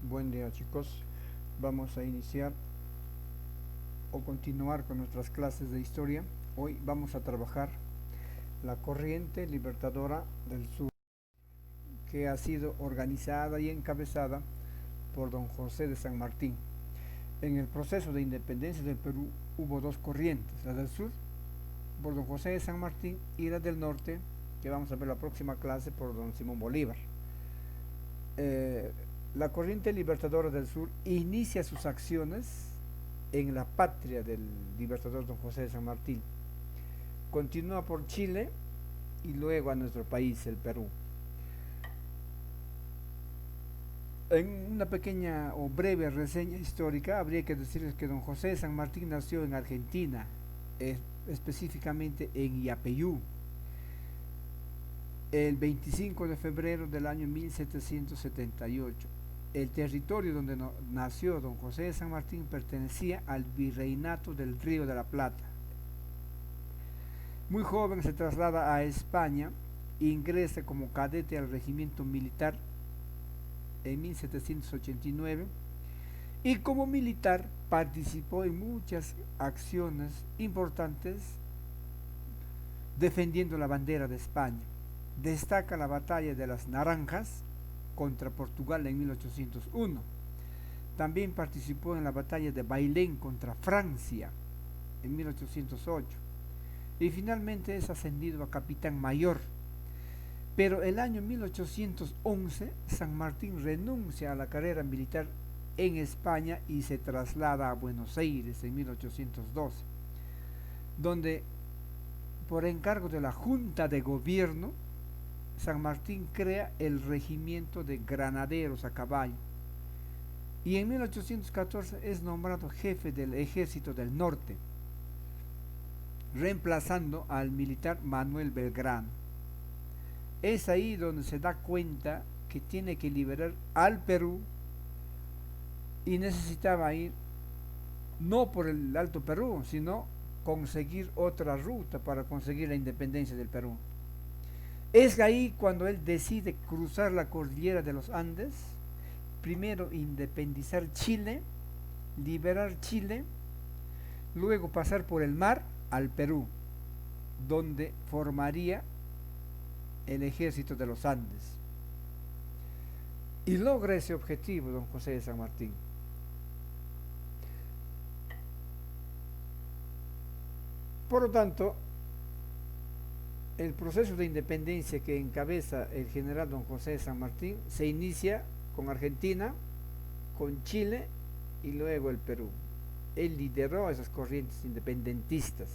Buen día chicos, vamos a iniciar o continuar con nuestras clases de historia. Hoy vamos a trabajar la corriente libertadora del sur, que ha sido organizada y encabezada por don José de San Martín. En el proceso de independencia del Perú hubo dos corrientes, la del sur por don José de San Martín y la del norte, que vamos a ver la próxima clase, por don Simón Bolívar. Eh, la corriente libertadora del sur inicia sus acciones en la patria del libertador don José de San Martín. Continúa por Chile y luego a nuestro país, el Perú. En una pequeña o breve reseña histórica, habría que decirles que don José de San Martín nació en Argentina, específicamente en Yapeyú, el 25 de febrero del año 1778. El territorio donde nació don José de San Martín pertenecía al virreinato del Río de la Plata. Muy joven se traslada a España, ingresa como cadete al regimiento militar en 1789 y como militar participó en muchas acciones importantes defendiendo la bandera de España. Destaca la batalla de las Naranjas contra Portugal en 1801. También participó en la batalla de Bailén contra Francia en 1808 y finalmente es ascendido a capitán mayor. Pero el año 1811 San Martín renuncia a la carrera militar en España y se traslada a Buenos Aires en 1812, donde por encargo de la Junta de Gobierno San Martín crea el regimiento de granaderos a caballo y en 1814 es nombrado jefe del Ejército del Norte, reemplazando al militar Manuel Belgrano. Es ahí donde se da cuenta que tiene que liberar al Perú y necesitaba ir no por el Alto Perú, sino conseguir otra ruta para conseguir la independencia del Perú. Es ahí cuando él decide cruzar la cordillera de los Andes, primero independizar Chile, liberar Chile, luego pasar por el mar al Perú, donde formaría el ejército de los Andes. Y logra ese objetivo don José de San Martín. Por lo tanto, el proceso de independencia que encabeza el general don José de San Martín se inicia con Argentina, con Chile y luego el Perú. Él lideró esas corrientes independentistas.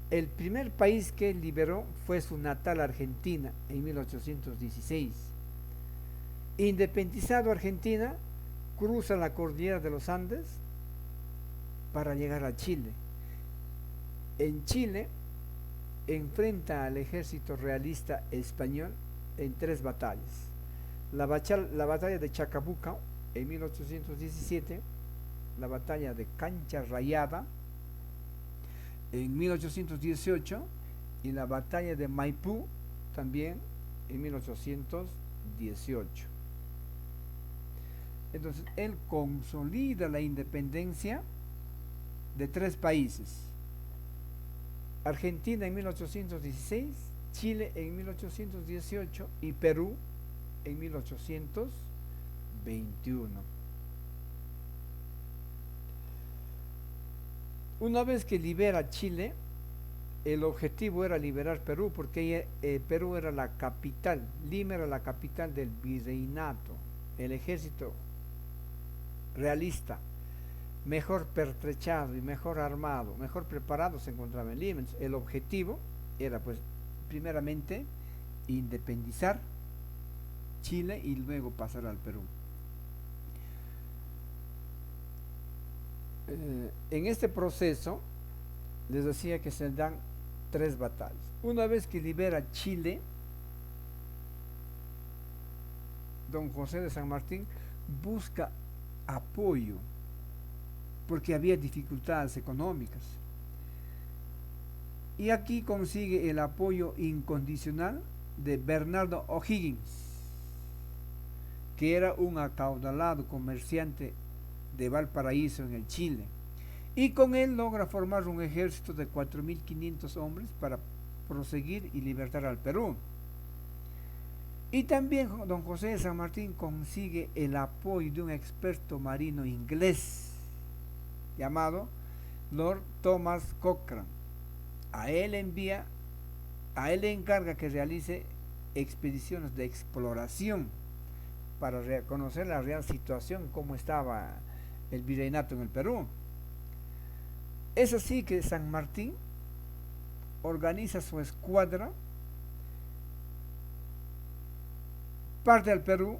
El primer país que él liberó fue su natal Argentina en 1816. Independizado Argentina, cruza la cordillera de los Andes para llegar a Chile. En Chile enfrenta al ejército realista español en tres batallas. La batalla de Chacabuco en 1817, la batalla de Cancha Rayada en 1818 y la batalla de Maipú también en 1818. Entonces él consolida la independencia de tres países: Argentina en 1816, Chile en 1818 y Perú en 1821. Una vez que libera Chile, el objetivo era liberar Perú, porque Perú era la capital, Lima era la capital del virreinato. El ejército realista mejor pertrechado y mejor armado, mejor preparado se encontraba en Lima. Entonces, el objetivo era, pues, primeramente independizar Chile y luego pasar al Perú. En este proceso les decía que se dan tres batallas. Una vez que libera Chile, don José de San Martín busca apoyo porque había dificultades económicas. Y aquí consigue el apoyo incondicional de Bernardo O'Higgins, que era un acaudalado comerciante de Valparaíso en el Chile, y con él logra formar un ejército de 4.500 hombres para proseguir y libertar al Perú. Y también don José de San Martín consigue el apoyo de un experto marino inglés llamado Lord Thomas Cochrane. A él le encarga que realice expediciones de exploración para conocer la real situación, cómo estaba el virreinato en el Perú. Es así que San Martín organiza su escuadra, parte al Perú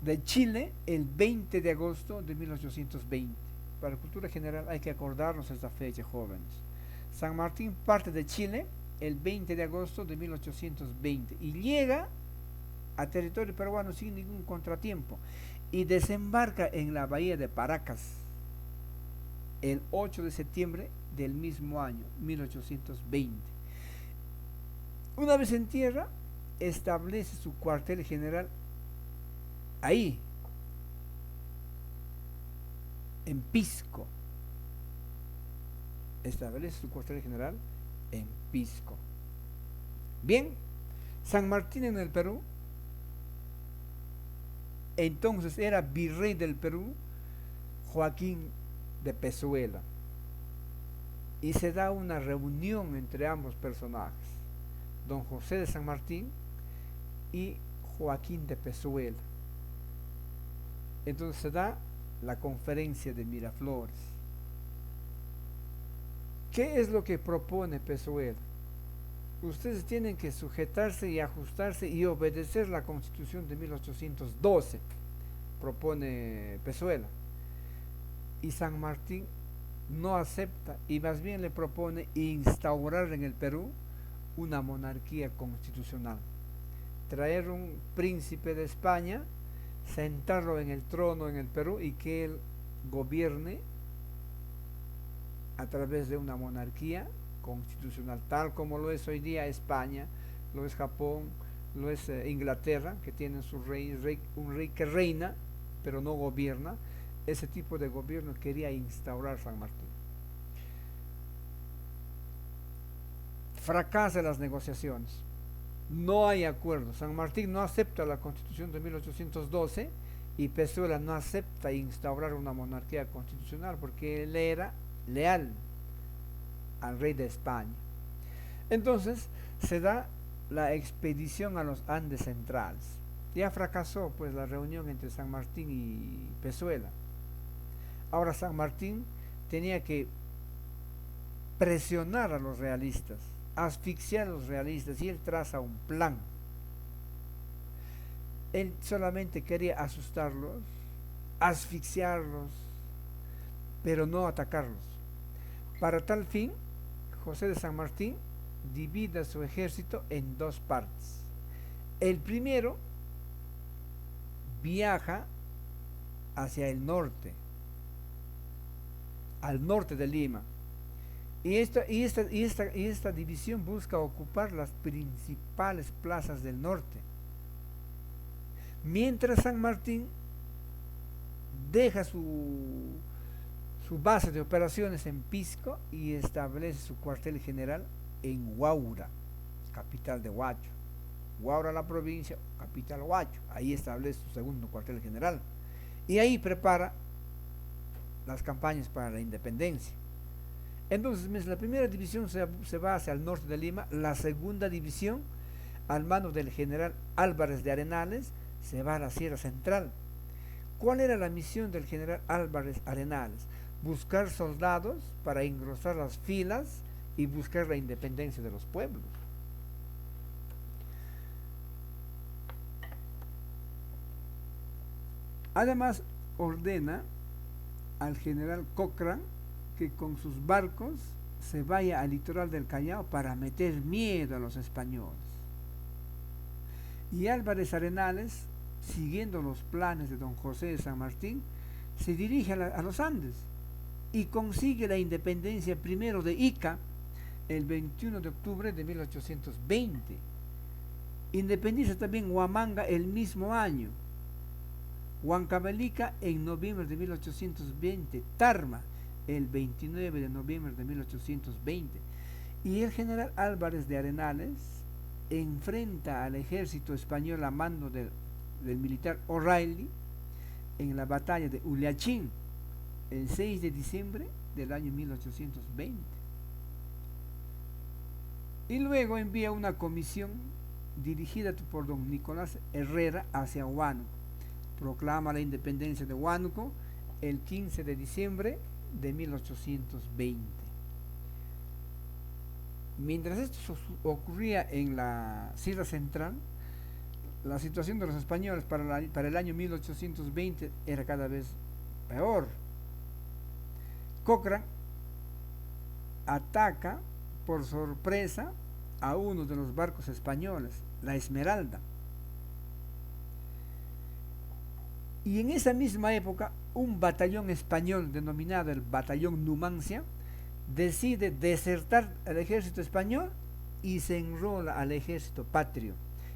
de Chile el 20 de agosto de 1820. Para la cultura general hay que acordarnos esta fecha, jóvenes. San Martín parte de Chile el 20 de agosto de 1820 y llega a territorio peruano sin ningún contratiempo y desembarca en la bahía de Paracas el 8 de septiembre del mismo año, 1820. Una vez en tierra, establece su cuartel general ahí, en Pisco. Establece su cuartel general en Pisco. Bien, San Martín en el Perú, entonces era virrey del Perú Joaquín de Pezuela, y se da una reunión entre ambos personajes, don José de San Martín y Joaquín de Pezuela. Entonces se da la conferencia de Miraflores. ¿Qué es lo que propone Pezuela? Ustedes tienen que sujetarse y ajustarse y obedecer la Constitución de 1812, propone Pezuela. Y San Martín no acepta y más bien le propone instaurar en el Perú una monarquía constitucional, traer un príncipe de España, sentarlo en el trono en el Perú y que él gobierne a través de una monarquía constitucional, tal como lo es hoy día España, lo es Japón, lo es Inglaterra, que tienen su un rey que reina, pero no gobierna. Ese tipo de gobierno quería instaurar San Martín. Fracasa las negociaciones, no hay acuerdo. San Martín no acepta la Constitución de 1812 y Pezuela no acepta instaurar una monarquía constitucional porque él era leal al rey de España. Entonces se da la expedición a los Andes centrales. Ya fracasó pues la reunión entre San Martín y Pezuela. Ahora San Martín tenía que presionar a los realistas, asfixiar a los realistas, y él traza un plan. Él solamente quería asustarlos, asfixiarlos, pero no atacarlos. Para tal fin, José de San Martín divide su ejército en dos partes. El primero viaja hacia el norte, al norte de Lima, y esta división busca ocupar las principales plazas del norte, mientras San Martín deja su base de operaciones en Pisco y establece su cuartel general en Huaura, capital de Huacho. Huaura, la provincia, capital Huacho. Ahí establece su segundo cuartel general y ahí prepara las campañas para la independencia. Entonces, mientras la primera división se va hacia el norte de Lima, la segunda división, al mando del general Álvarez de Arenales, se va a la Sierra Central. ¿Cuál era la misión del general Álvarez Arenales? Buscar soldados para engrosar las filas y buscar la independencia de los pueblos. Además, ordena al general Cochrane que con sus barcos se vaya al litoral del Callao para meter miedo a los españoles. Y Álvarez Arenales, siguiendo los planes de don José de San Martín, se dirige a los Andes y consigue la independencia primero de Ica el 21 de octubre de 1820. Independiza también Huamanga el mismo año Huancavelica en noviembre de 1820, Tarma el 29 de noviembre de 1820. Y el general Álvarez de Arenales enfrenta al ejército español a mando del militar O'Reilly en la batalla de Uliachín el 6 de diciembre del año 1820. Y luego envía una comisión dirigida por don Nicolás Herrera hacia Huánuco. Proclama la independencia de Huánuco el 15 de diciembre de 1820. Mientras esto ocurría en la Sierra Central, la situación de los españoles para el año 1820 era cada vez peor. Cochrane ataca por sorpresa a uno de los barcos españoles, la Esmeralda. Y en esa misma época, un batallón español denominado el Batallón Numancia decide desertar al ejército español y se enrola al ejército patrio.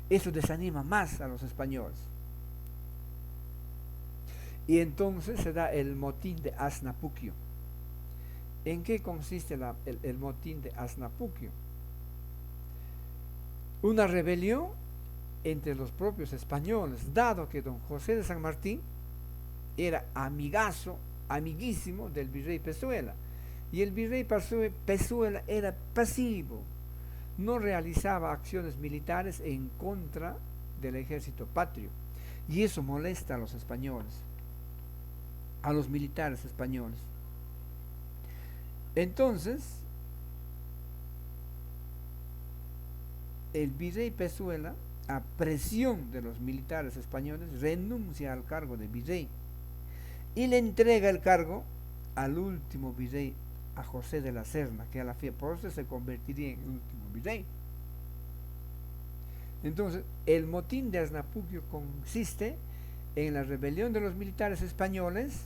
Eso desanima más a los españoles. Y entonces se da el motín de Asnapuquio. ¿En qué consiste el motín de Asnapuquio? Una rebelión entre los propios españoles, dado que don José de San Martín era amiguísimo del virrey Pezuela, y el virrey Pezuela era pasivo, no realizaba acciones militares en contra del ejército patrio, y eso molesta a los españoles, a los militares españoles. Entonces, el virrey Pezuela, a presión de los militares españoles, renuncia al cargo de virrey y le entrega el cargo al último virrey, a José de la Serna, que a la fe por eso se convertiría en el último virrey. Entonces, el motín de Asnapuquio consiste en la rebelión de los militares españoles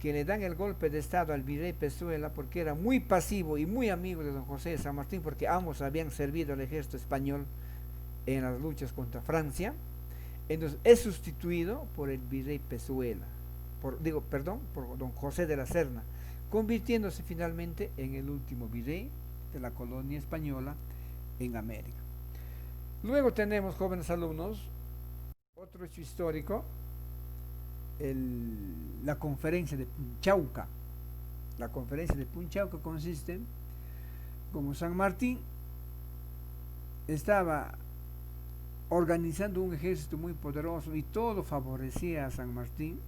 que le dan el golpe de estado al virrey Pezuela porque era muy pasivo y muy amigo de don José de San Martín, porque ambos habían servido al ejército español en las luchas contra Francia. Entonces es sustituido por el virrey Pezuela, por don José de la Serna, convirtiéndose finalmente en el último virrey de la colonia española en América. Luego tenemos, jóvenes alumnos, otro hecho histórico, la conferencia de Punchauca. La conferencia de Punchauca consiste, como San Martín estaba organizando un ejército muy poderoso y todo favorecía a San Martín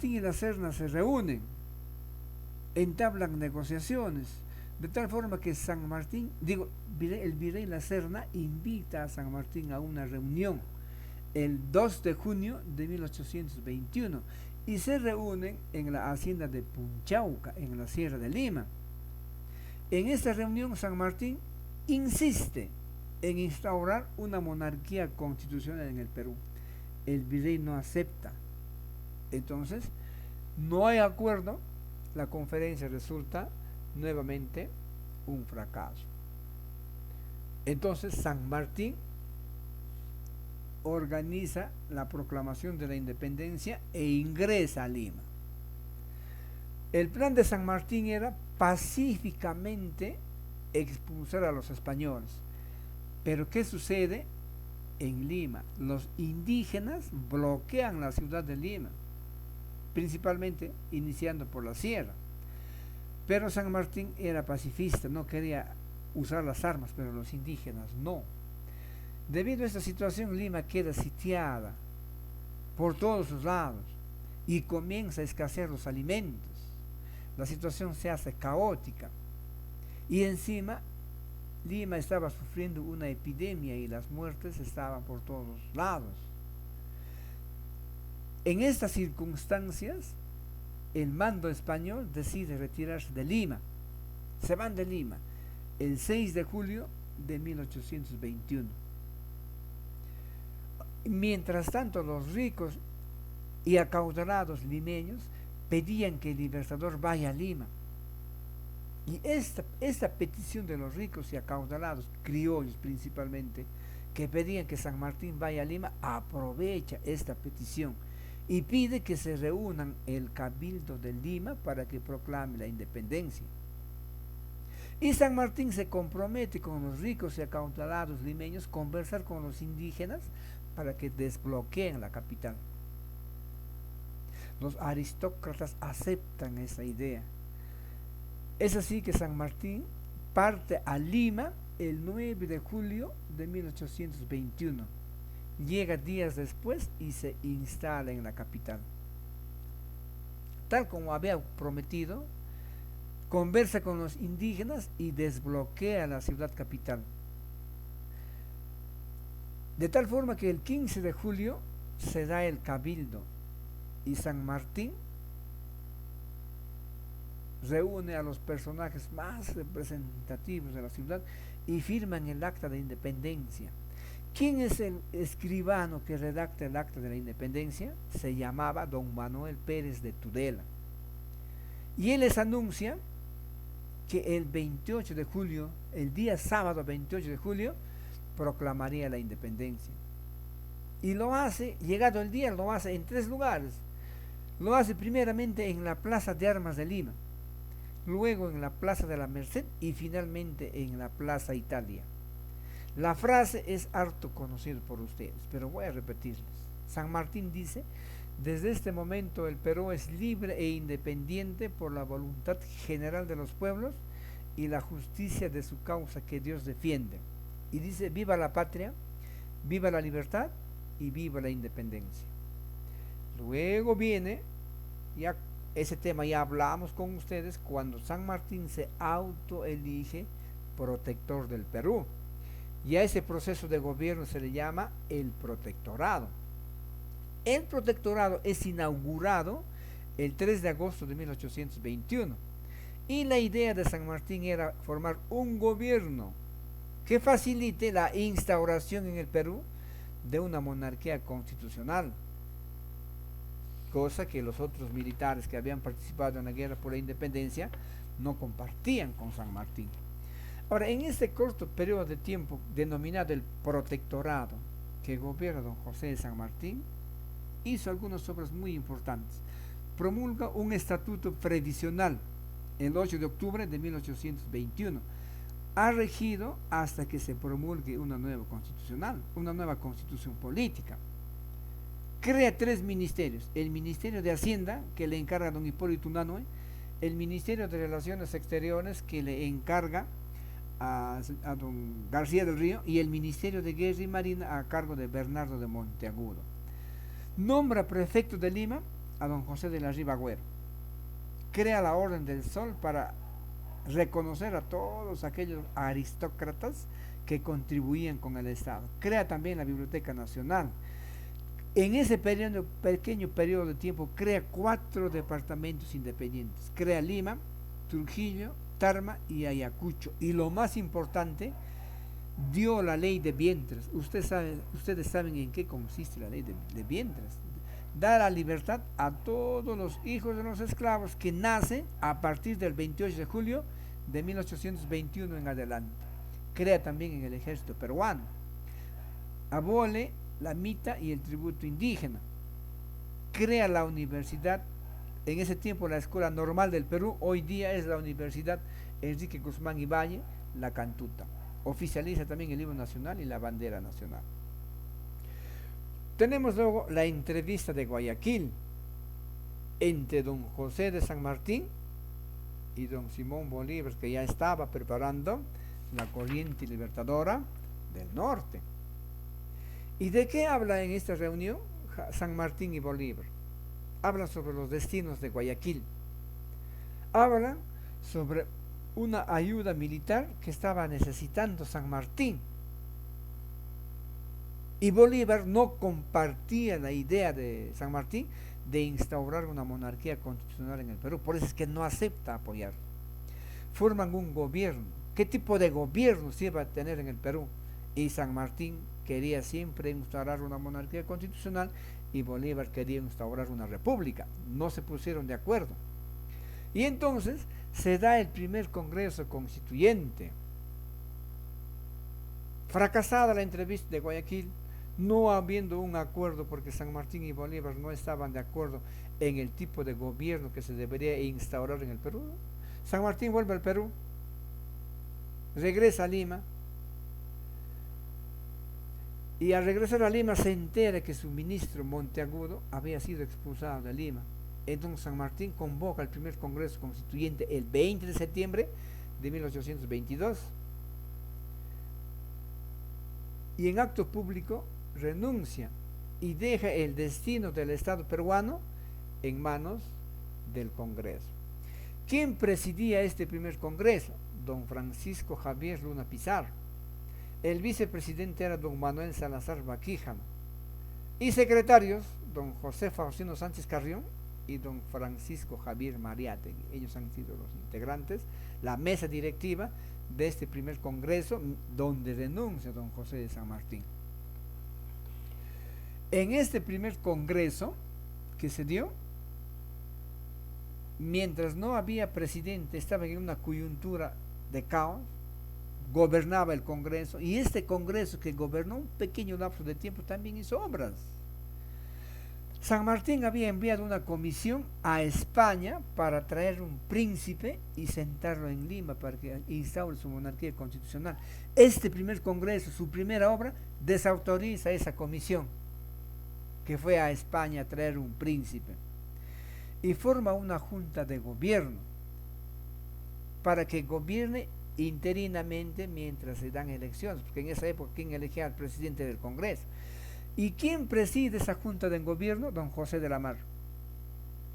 y la Serna se reúnen, entablan negociaciones, de tal forma que el virrey La Serna invita a San Martín a una reunión el 2 de junio de 1821 y se reúnen en la hacienda de Punchauca, en la Sierra de Lima. En esta reunión San Martín insiste en instaurar una monarquía constitucional en el Perú. El virrey no acepta. Entonces, no hay acuerdo, la conferencia resulta nuevamente un fracaso. Entonces, San Martín organiza la proclamación de la independencia e ingresa a Lima. El plan de San Martín era pacíficamente expulsar a los españoles. Pero ¿qué sucede en Lima? Los indígenas bloquean la ciudad de Lima, principalmente iniciando por la sierra. Pero San Martín era pacifista, no quería usar las armas, pero los indígenas no. Debido a esta situación, Lima queda sitiada por todos sus lados y comienza a escasear los alimentos. La situación se hace caótica y encima Lima estaba sufriendo una epidemia y las muertes estaban por todos lados. En estas circunstancias, el mando español decide retirarse de Lima. Se van de Lima el 6 de julio de 1821. Mientras tanto, los ricos y acaudalados limeños pedían que el Libertador vaya a Lima. Y esta petición de los ricos y acaudalados, criollos principalmente, que pedían que San Martín vaya a Lima, aprovecha esta petición y pide que se reúnan el Cabildo de Lima para que proclame la independencia. Y San Martín se compromete con los ricos y acaudalados limeños a conversar con los indígenas para que desbloqueen la capital. Los aristócratas aceptan esa idea. Es así que San Martín parte a Lima el 9 de julio de 1821. Llega días después y se instala en la capital. Tal como había prometido, conversa con los indígenas y desbloquea la ciudad capital. De tal forma que el 15 de julio se da el cabildo y San Martín reúne a los personajes más representativos de la ciudad y firman el acta de independencia. ¿Quién es el escribano que redacta el acta de la independencia? Se llamaba don Manuel Pérez de Tudela. Y él les anuncia que el 28 de julio, el día sábado 28 de julio, proclamaría la independencia. Y lo hace, llegado el día, lo hace en 3 lugares. Lo hace primeramente en la Plaza de Armas de Lima, luego en la Plaza de la Merced y finalmente en la Plaza Italia. La frase es harto conocida por ustedes, pero voy a repetirles. San Martín dice: desde este momento el Perú es libre e independiente por la voluntad general de los pueblos y la justicia de su causa que Dios defiende. Y dice: viva la patria, viva la libertad y viva la independencia. Luego viene, ya ese tema ya hablamos con ustedes, cuando San Martín se autoelige protector del Perú. Y a ese proceso de gobierno se le llama el protectorado. El protectorado es inaugurado el 3 de agosto de 1821. Y la idea de San Martín era formar un gobierno que facilite la instauración en el Perú de una monarquía constitucional, cosa que los otros militares que habían participado en la guerra por la independencia no compartían con San Martín. Ahora, en este corto periodo de tiempo denominado el protectorado que gobierna don José de San Martín, hizo algunas obras muy importantes. Promulga un estatuto previsional el 8 de octubre de 1821. Ha regido hasta que se promulgue una nueva constitución política. Crea 3 ministerios: el Ministerio de Hacienda, que le encarga a don Hipólito Unanue; el Ministerio de Relaciones Exteriores, que le encarga a don García del Río; y el Ministerio de Guerra y Marina, a cargo de Bernardo de Monteagudo. Nombra prefecto de Lima a don José de la Riva Agüero. Crea la Orden del Sol para reconocer a todos aquellos aristócratas que contribuían con el Estado. Crea también la Biblioteca Nacional. En ese pequeño periodo de tiempo crea 4 departamentos independientes. Crea Lima, Trujillo, Tarma y Ayacucho. Y lo más importante, dio la ley de vientres. Ustedes saben en qué consiste la ley de vientres. Da la libertad a todos los hijos de los esclavos que nacen a partir del 28 de julio de 1821 en adelante. Crea también en el ejército peruano. Abole la mita y el tributo indígena. Crea la universidad. En ese tiempo la Escuela Normal del Perú, hoy día es la Universidad Enrique Guzmán y Valle, la Cantuta. Oficializa también el himno nacional y la bandera nacional. Tenemos luego la entrevista de Guayaquil entre don José de San Martín y don Simón Bolívar, que ya estaba preparando la corriente libertadora del norte. ¿Y de qué habla en esta reunión San Martín y Bolívar? Habla sobre los destinos de Guayaquil. Habla sobre una ayuda militar que estaba necesitando San Martín. Y Bolívar no compartía la idea de San Martín de instaurar una monarquía constitucional en el Perú. Por eso es que no acepta apoyar. Forman un gobierno. ¿Qué tipo de gobierno se iba a tener en el Perú? Y San Martín quería siempre instaurar una monarquía constitucional y Bolívar quería instaurar una república. No se pusieron de acuerdo. Y entonces se da el primer Congreso Constituyente. Fracasada la entrevista de Guayaquil, no habiendo un acuerdo, porque San Martín y Bolívar no estaban de acuerdo en el tipo de gobierno que se debería instaurar en el Perú. San Martín vuelve al Perú, regresa a Lima, y al regresar a Lima se entera que su ministro Monteagudo había sido expulsado de Lima. Entonces San Martín convoca el primer Congreso Constituyente el 20 de septiembre de 1822 y en acto público renuncia y deja el destino del Estado peruano en manos del Congreso. ¿Quién presidía este primer Congreso? Don Francisco Javier Luna Pizarro. El vicepresidente era don Manuel Salazar Baquijano. Y secretarios, don José Faustino Sánchez Carrión y don Francisco Javier Mariátegui. Ellos han sido los integrantes, la mesa directiva de este primer congreso, donde renuncia don José de San Martín. En este primer congreso que se dio, mientras no había presidente, estaba en una coyuntura de caos, gobernaba el Congreso, y este Congreso que gobernó un pequeño lapso de tiempo también hizo obras. San Martín había enviado una comisión a España para traer un príncipe y sentarlo en Lima para que instaure su monarquía constitucional. Este primer Congreso, su primera obra, desautoriza esa comisión que fue a España a traer un príncipe y forma una junta de gobierno para que gobierne interinamente mientras se dan elecciones, porque en esa época ¿quién elegía al presidente del Congreso? ¿Y quién preside esa junta de gobierno? Don José de la Mar,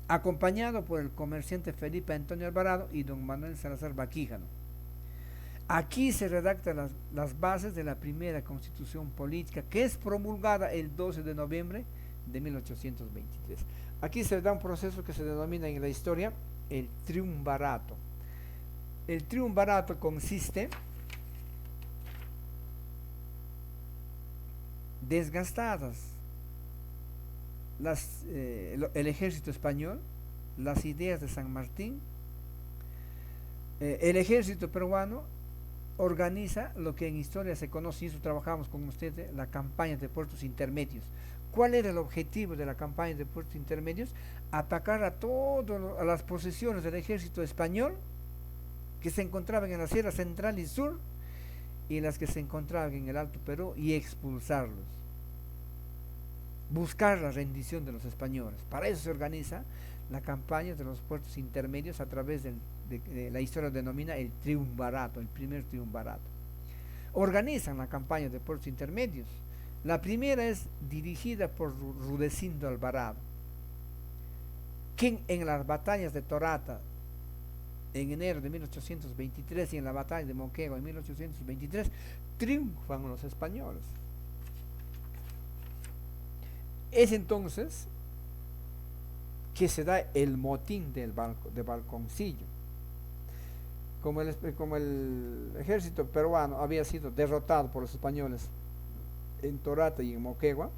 acompañado por el comerciante Felipe Antonio Alvarado y don Manuel Salazar Baquijano. Aquí se redactan las bases de la primera constitución política, que es promulgada el 12 de noviembre de 1823. Aquí se da un proceso que se denomina en la historia el triunvirato. El triunvirato consiste desgastadas el ejército español, las ideas de San Martín, el ejército peruano organiza lo que en historia se conoce, y eso trabajamos con ustedes, la campaña de puertos intermedios. ¿Cuál era el objetivo de la campaña de puertos intermedios? Atacar a todas las posesiones del ejército español que se encontraban en la Sierra Central y Sur y las que se encontraban en el Alto Perú y expulsarlos. Buscar la rendición de los españoles. Para eso se organiza la campaña de los puertos intermedios a través de la historia denomina el triunvirato, el primer triunvirato. Organizan la campaña de puertos intermedios. La primera es dirigida por Rudecindo Alvarado, quien en las batallas de Torata en enero de 1823 y en la batalla de Moquegua en 1823 triunfan los españoles. Es entonces que se da el motín de Balconcillo. Como el ejército peruano había sido derrotado por los españoles en Torata y en Moquegua,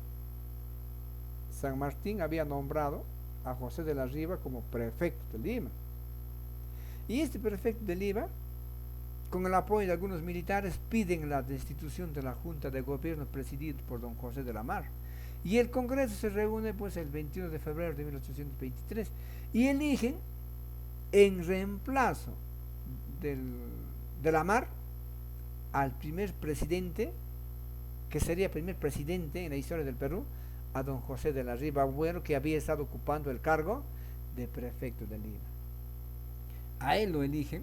San Martín había nombrado a José de la Riva como prefecto de Lima. Y este prefecto de Lima, con el apoyo de algunos militares, piden la destitución de la Junta de Gobierno presidida por don José de la Mar. Y el Congreso se reúne pues el 21 de febrero de 1823 y eligen en reemplazo de la Mar al primer presidente, que sería primer presidente en la historia del Perú, a don José de la Riva Agüero, que había estado ocupando el cargo de prefecto de Lima. A él lo eligen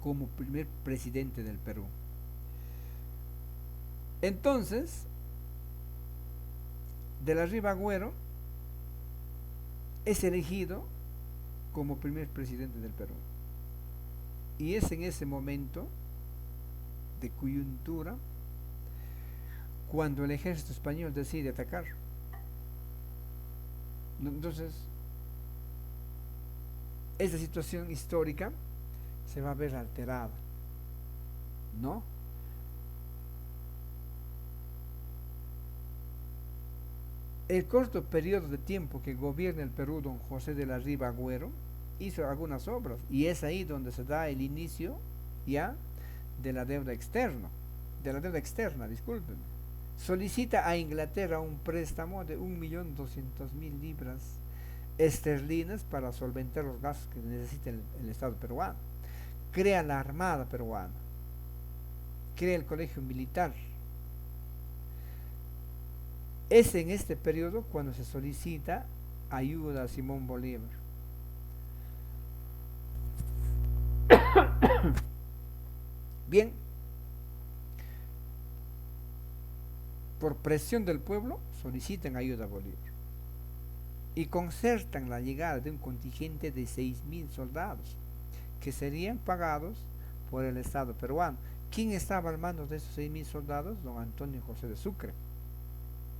como primer presidente del Perú. Entonces, de la Riva Agüero es elegido como primer presidente del Perú. Y es en ese momento de coyuntura cuando el ejército español decide atacar. Entonces, esta situación histórica se va a ver alterada, ¿no? El corto periodo de tiempo que gobierna el Perú don José de la Riva Agüero hizo algunas obras, y es ahí donde se da el inicio ya de la deuda externa, discúlpenme. solicita a Inglaterra un préstamo de 1.200.000 libras esterlinas para solventar los gastos que necesita el Estado peruano. Crea la Armada peruana, crea el Colegio Militar. Es en este periodo cuando se solicita ayuda a Simón Bolívar. Bien, por presión del pueblo solicitan ayuda a Bolívar y concertan la llegada de un contingente de 6.000 soldados que serían pagados por el Estado peruano. ¿Quién estaba al mando de esos 6.000 soldados? Don Antonio José de Sucre.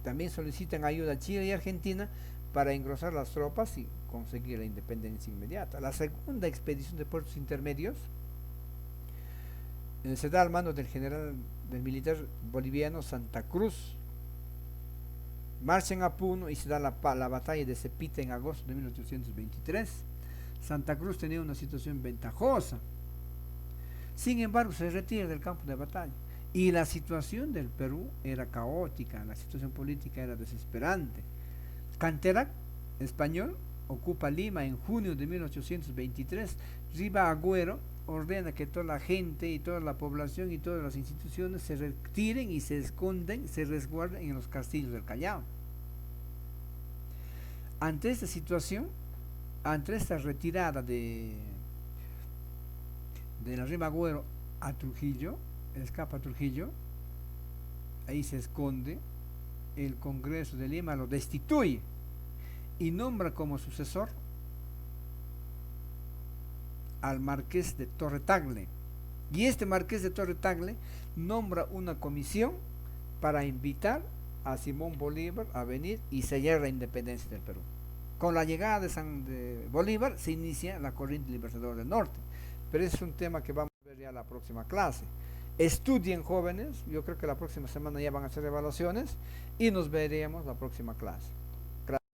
También solicitan ayuda a Chile y Argentina para engrosar las tropas y conseguir la independencia inmediata. La segunda expedición de puertos intermedios se da al mando del general del militar boliviano Santa Cruz. Marchan a Puno y se da la batalla de Cepita en agosto de 1823. Santa Cruz tenía una situación ventajosa. Sin embargo, se retira del campo de batalla. Y la situación del Perú era caótica, la situación política era desesperante. Canterac, español, ocupa Lima en junio de 1823. Riva Agüero ordena que toda la gente y toda la población y todas las instituciones se retiren y se esconden, se resguarden en los castillos del Callao. Ante esta situación, ante esta retirada de la Riva Agüero a Trujillo, escapa a Trujillo, ahí se esconde, el Congreso de Lima lo destituye y nombra como sucesor al Marqués de Torre Tagle. Y este Marqués de Torre Tagle nombra una comisión para invitar a Simón Bolívar a venir y sellar la independencia del Perú. Con la llegada de Bolívar se inicia la corriente libertadora del norte, pero ese es un tema que vamos a ver ya en la próxima clase. Estudien, jóvenes, yo creo que la próxima semana ya van a hacer evaluaciones y nos veremos la próxima clase.